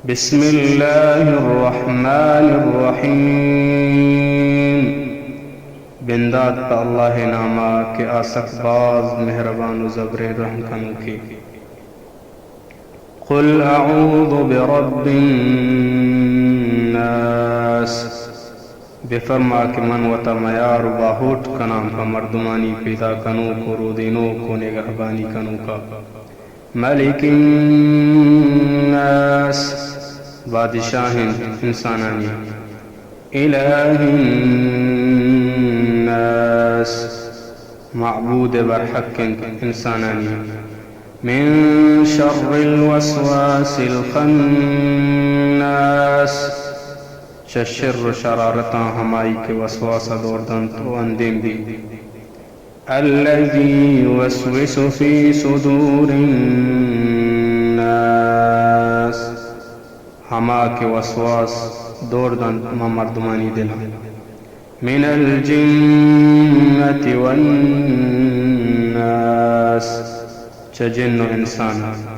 बिस्मिल्लाहिर्रहमानिर्रहीम। बिंदात पे अल्लाह नामा के आसकबाज मेहरबान ज़बरे रहम कनु की। कुल अऊज़ु बिरब्बिन्नास, बेफरमा के मन वता मयार बाहोट का नाम का मर्दमानी पैदा कनु को रोदिनो को निगहबानी कनु का। मलिकिन्नास, बादशाह इंसानानी। इलाहिन्नास, माबूद बरहक इंसानानी। मिन शर्रिल वस्वासिल खन्नास, शर्र शरारता हमाई के वसवासा दौरदन तो अंदेम दी। अल्लज़ी युवस्विसु फी सुदूरिन्नास, हमा के वसवास दौरदन मर्दमानी दिला। मिनल जिन्नति वन्नास, जिन्न इंसान।